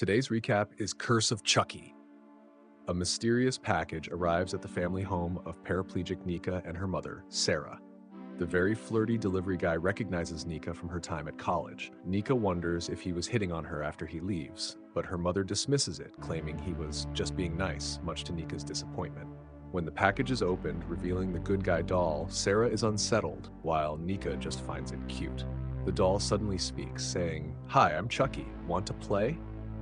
Today's recap is Curse of Chucky. A mysterious package arrives at the family home of paraplegic Nica and her mother, Sarah. The very flirty delivery guy recognizes Nica from her time at college. Nica wonders if he was hitting on her after he leaves, but her mother dismisses it, claiming he was just being nice, much to Nica's disappointment. When the package is opened, revealing the good guy doll, Sarah is unsettled, while Nica just finds it cute. The doll suddenly speaks, saying, "Hi, I'm Chucky. Want to play?"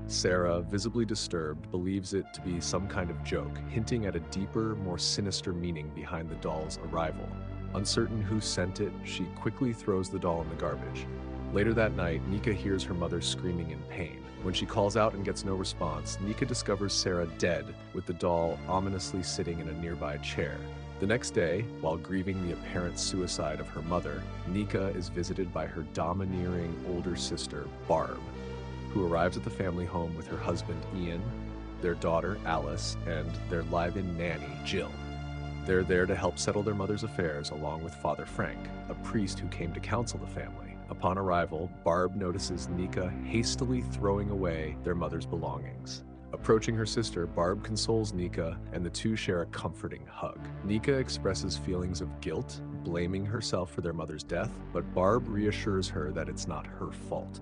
Sarah, visibly disturbed, believes it to be some kind of joke, hinting at a deeper, more sinister meaning behind the doll's arrival. Uncertain who sent it, she quickly throws the doll in the garbage. Later that night, Nica hears her mother screaming in pain. When she calls out and gets no response, Nica discovers Sarah dead, with the doll ominously sitting in a nearby chair. The next day, while grieving the apparent suicide of her mother, Nica is visited by her domineering older sister, Barb, who arrives at the family home with her husband, Ian, their daughter, Alice, and their live-in nanny, Jill. They're there to help settle their mother's affairs along with Father Frank, a priest who came to counsel the family. Upon arrival, Barb notices Nica hastily throwing away their mother's belongings. Approaching her sister, Barb consoles Nica, and the two share a comforting hug. Nica expresses feelings of guilt, blaming herself for their mother's death, but Barb reassures her that it's not her fault.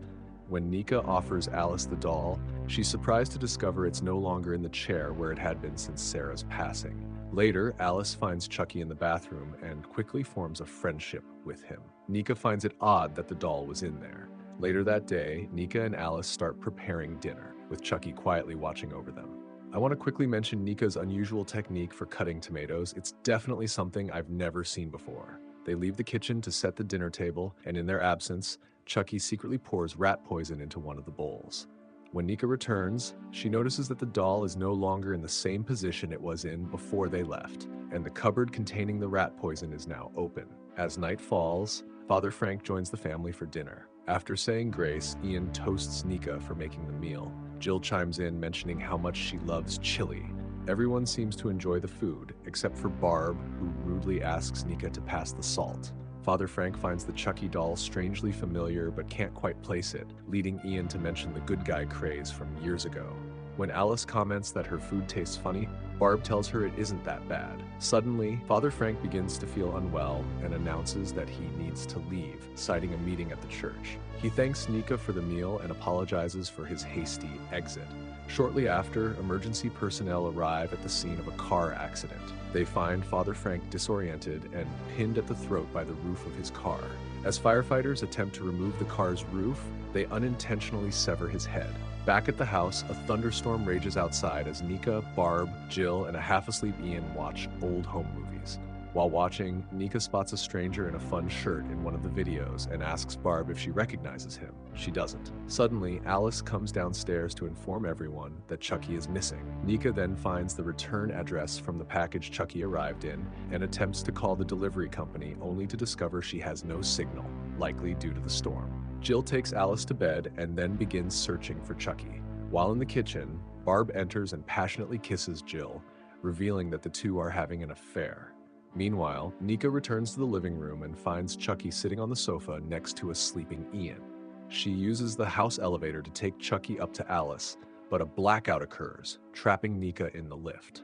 When Nica offers Alice the doll, she's surprised to discover it's no longer in the chair where it had been since Sarah's passing. Later, Alice finds Chucky in the bathroom and quickly forms a friendship with him. Nica finds it odd that the doll was in there. Later that day, Nica and Alice start preparing dinner, with Chucky quietly watching over them. I want to quickly mention Nica's unusual technique for cutting tomatoes. It's definitely something I've never seen before. They leave the kitchen to set the dinner table, and in their absence, Chucky secretly pours rat poison into one of the bowls. When Nica returns, she notices that the doll is no longer in the same position it was in before they left, and the cupboard containing the rat poison is now open. As night falls, Father Frank joins the family for dinner. After saying grace, Ian toasts Nica for making the meal. Jill chimes in, mentioning how much she loves chili. Everyone seems to enjoy the food, except for Barb, who rudely asks Nica to pass the salt. Father Frank finds the Chucky doll strangely familiar but can't quite place it, leading Ian to mention the good guy craze from years ago. When Alice comments that her food tastes funny, Barb tells her it isn't that bad. Suddenly, Father Frank begins to feel unwell and announces that he needs to leave, citing a meeting at the church. He thanks Nica for the meal and apologizes for his hasty exit. Shortly after, emergency personnel arrive at the scene of a car accident. They find Father Frank disoriented and pinned at the throat by the roof of his car. As firefighters attempt to remove the car's roof, they unintentionally sever his head. Back at the house, a thunderstorm rages outside as Nica, Barb, Jill, and a half-asleep Ian watch old home movies. While watching, Nica spots a stranger in a fun shirt in one of the videos and asks Barb if she recognizes him. She doesn't. Suddenly, Alice comes downstairs to inform everyone that Chucky is missing. Nica then finds the return address from the package Chucky arrived in and attempts to call the delivery company, only to discover she has no signal, likely due to the storm. Jill takes Alice to bed and then begins searching for Chucky. While in the kitchen, Barb enters and passionately kisses Jill, revealing that the two are having an affair. Meanwhile, Nica returns to the living room and finds Chucky sitting on the sofa next to a sleeping Ian. She uses the house elevator to take Chucky up to Alice, but a blackout occurs, trapping Nica in the lift.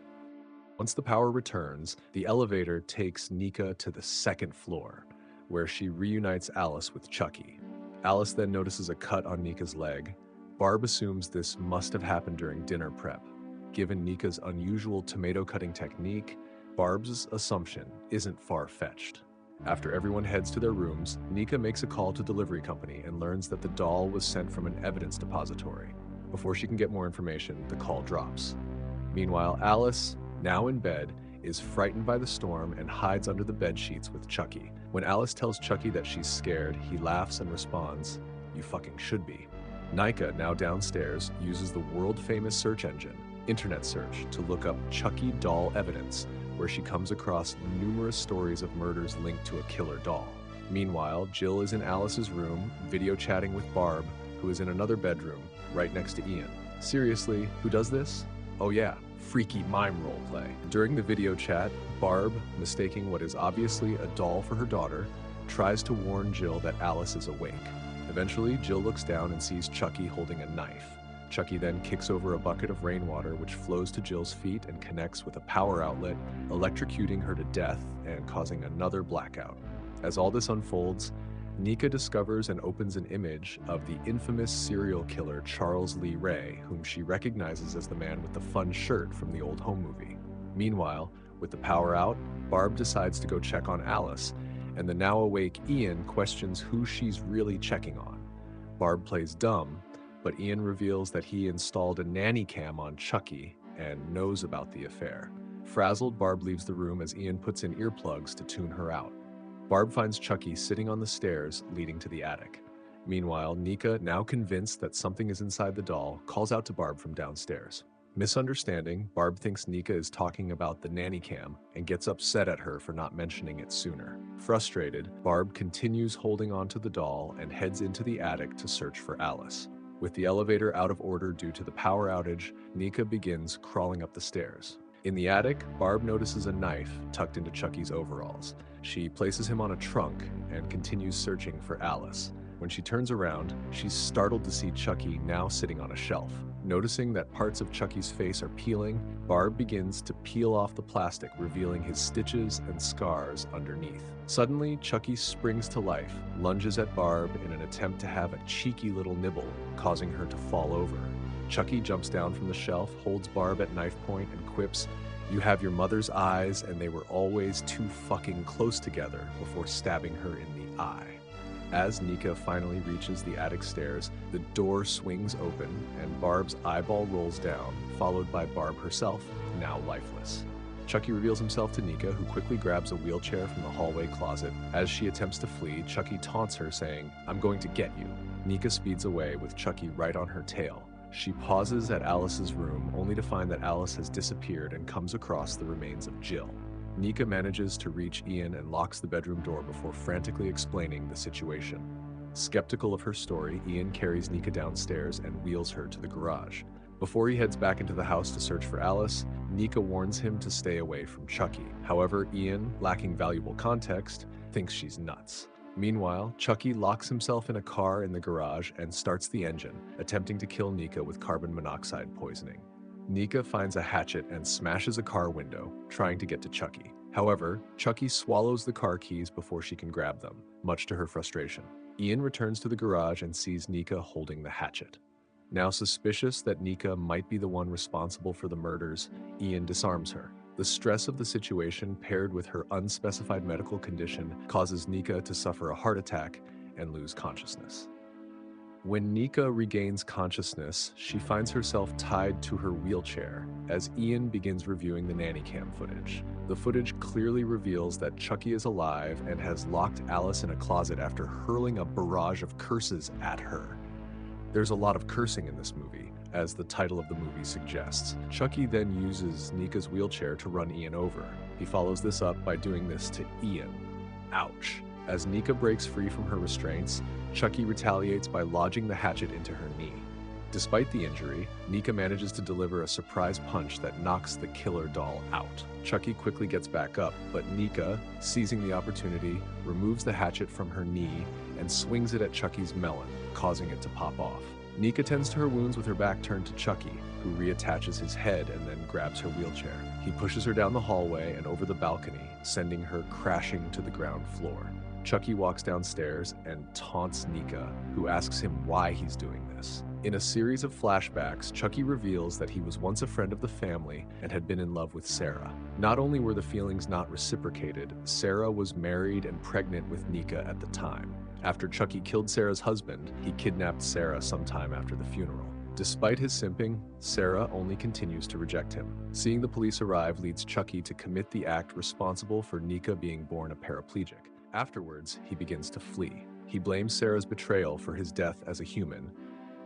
Once the power returns, the elevator takes Nica to the second floor, where she reunites Alice with Chucky. Alice then notices a cut on Nica's leg. Barb assumes this must have happened during dinner prep. Given Nica's unusual tomato cutting technique, Barb's assumption isn't far-fetched. After everyone heads to their rooms, Nica makes a call to delivery company and learns that the doll was sent from an evidence depository. Before she can get more information, the call drops. Meanwhile, Alice, now in bed, is frightened by the storm and hides under the bed sheets with Chucky. When Alice tells Chucky that she's scared, he laughs and responds, "You fucking should be." Nica, now downstairs, uses the world-famous search engine, Internet Search, to look up Chucky doll evidence, where she comes across numerous stories of murders linked to a killer doll. Meanwhile, Jill is in Alice's room, video chatting with Barb, who is in another bedroom, right next to Ian. Seriously, who does this? Oh yeah, freaky mime roleplay. During the video chat, Barb, mistaking what is obviously a doll for her daughter, tries to warn Jill that Alice is awake. Eventually, Jill looks down and sees Chucky holding a knife. Chucky then kicks over a bucket of rainwater which flows to Jill's feet and connects with a power outlet, electrocuting her to death and causing another blackout. As all this unfolds, Nica discovers and opens an image of the infamous serial killer Charles Lee Ray, whom she recognizes as the man with the fun shirt from the old home movie. Meanwhile, with the power out, Barb decides to go check on Alice, and the now awake Ian questions who she's really checking on. Barb plays dumb, but Ian reveals that he installed a nanny cam on Chucky and knows about the affair. Frazzled, Barb leaves the room as Ian puts in earplugs to tune her out. Barb finds Chucky sitting on the stairs leading to the attic. Meanwhile, Nica, now convinced that something is inside the doll, calls out to Barb from downstairs. Misunderstanding, Barb thinks Nica is talking about the nanny cam and gets upset at her for not mentioning it sooner. Frustrated, Barb continues holding onto the doll and heads into the attic to search for Alice. With the elevator out of order due to the power outage, Nica begins crawling up the stairs. In the attic, Barb notices a knife tucked into Chucky's overalls. She places him on a trunk and continues searching for Alice. When she turns around, she's startled to see Chucky now sitting on a shelf. Noticing that parts of Chucky's face are peeling, Barb begins to peel off the plastic, revealing his stitches and scars underneath. Suddenly, Chucky springs to life, lunges at Barb in an attempt to have a cheeky little nibble, causing her to fall over. Chucky jumps down from the shelf, holds Barb at knife point, and quips, "You have your mother's eyes, and they were always too fucking close together," before stabbing her in the eye. As Nica finally reaches the attic stairs, the door swings open and Barb's eyeball rolls down, followed by Barb herself, now lifeless. Chucky reveals himself to Nica, who quickly grabs a wheelchair from the hallway closet. As she attempts to flee, Chucky taunts her, saying, "I'm going to get you." Nica speeds away with Chucky right on her tail. She pauses at Alice's room, only to find that Alice has disappeared and comes across the remains of Jill. Nica manages to reach Ian and locks the bedroom door before frantically explaining the situation. Skeptical of her story, Ian carries Nica downstairs and wheels her to the garage. Before he heads back into the house to search for Alice, Nica warns him to stay away from Chucky. However, Ian, lacking valuable context, thinks she's nuts. Meanwhile, Chucky locks himself in a car in the garage and starts the engine, attempting to kill Nica with carbon monoxide poisoning. Nica finds a hatchet and smashes a car window, trying to get to Chucky. However, Chucky swallows the car keys before she can grab them, much to her frustration. Ian returns to the garage and sees Nica holding the hatchet. Now suspicious that Nica might be the one responsible for the murders, Ian disarms her. The stress of the situation, paired with her unspecified medical condition, causes Nica to suffer a heart attack and lose consciousness. When Nica regains consciousness, she finds herself tied to her wheelchair as Ian begins reviewing the nanny cam footage. The footage clearly reveals that Chucky is alive and has locked Alice in a closet after hurling a barrage of curses at her. There's a lot of cursing in this movie, as the title of the movie suggests. Chucky then uses Nica's wheelchair to run Ian over. He follows this up by doing this to Ian. Ouch. As Nica breaks free from her restraints, Chucky retaliates by lodging the hatchet into her knee. Despite the injury, Nica manages to deliver a surprise punch that knocks the killer doll out. Chucky quickly gets back up, but Nica, seizing the opportunity, removes the hatchet from her knee and swings it at Chucky's melon, causing it to pop off. Nica tends to her wounds with her back turned to Chucky, who reattaches his head and then grabs her wheelchair. He pushes her down the hallway and over the balcony, sending her crashing to the ground floor. Chucky walks downstairs and taunts Nica, who asks him why he's doing this. In a series of flashbacks, Chucky reveals that he was once a friend of the family and had been in love with Sarah. Not only were the feelings not reciprocated, Sarah was married and pregnant with Nica at the time. After Chucky killed Sarah's husband, he kidnapped Sarah sometime after the funeral. Despite his simping, Sarah only continues to reject him. Seeing the police arrive leads Chucky to commit the act responsible for Nica being born a paraplegic. Afterwards, he begins to flee. He blames Sarah's betrayal for his death as a human.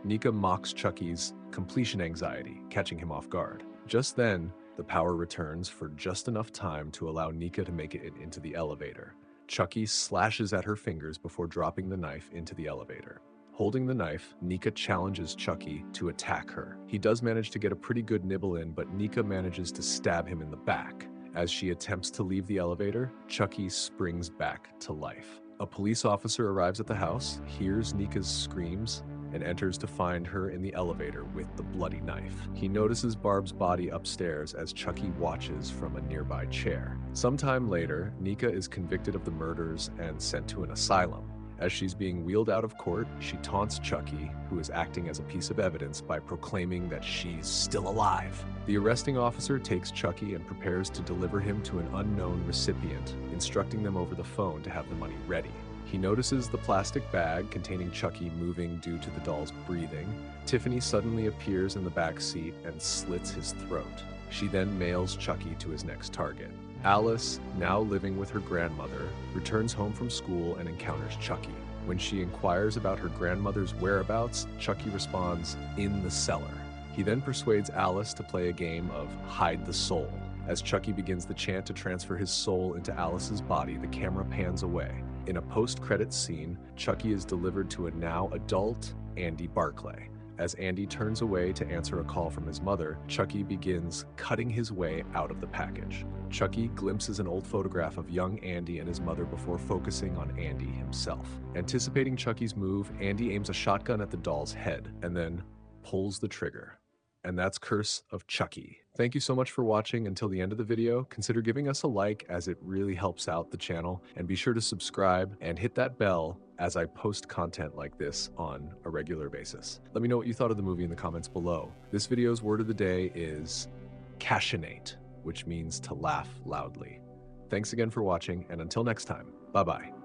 Nica mocks Chucky's completion anxiety, catching him off guard. Just then, the power returns for just enough time to allow Nica to make it into the elevator. Chucky slashes at her fingers before dropping the knife into the elevator. Holding the knife, Nica challenges Chucky to attack her. He does manage to get a pretty good nibble in, but Nica manages to stab him in the back. As she attempts to leave the elevator, Chucky springs back to life. A police officer arrives at the house, hears Nica's screams, and enters to find her in the elevator with the bloody knife. He notices Barb's body upstairs as Chucky watches from a nearby chair. Sometime later, Nica is convicted of the murders and sent to an asylum. As she's being wheeled out of court, she taunts Chucky, who is acting as a piece of evidence, by proclaiming that she's still alive. The arresting officer takes Chucky and prepares to deliver him to an unknown recipient, instructing them over the phone to have the money ready. He notices the plastic bag containing Chucky moving due to the doll's breathing. Tiffany suddenly appears in the back seat and slits his throat. She then mails Chucky to his next target. Alice, now living with her grandmother, returns home from school and encounters Chucky. When she inquires about her grandmother's whereabouts, Chucky responds, "In the cellar." He then persuades Alice to play a game of hide the soul. As Chucky begins the chant to transfer his soul into Alice's body, the camera pans away. In a post-credits scene, Chucky is delivered to a now adult Andy Barclay. As Andy turns away to answer a call from his mother, Chucky begins cutting his way out of the package. Chucky glimpses an old photograph of young Andy and his mother before focusing on Andy himself. Anticipating Chucky's move, Andy aims a shotgun at the doll's head and then pulls the trigger. And that's Curse of Chucky. Thank you so much for watching until the end of the video. Consider giving us a like as it really helps out the channel, and be sure to subscribe and hit that bell as I post content like this on a regular basis. Let me know what you thought of the movie in the comments below. This video's word of the day is cachinnate, which means to laugh loudly. Thanks again for watching, and until next time, bye-bye.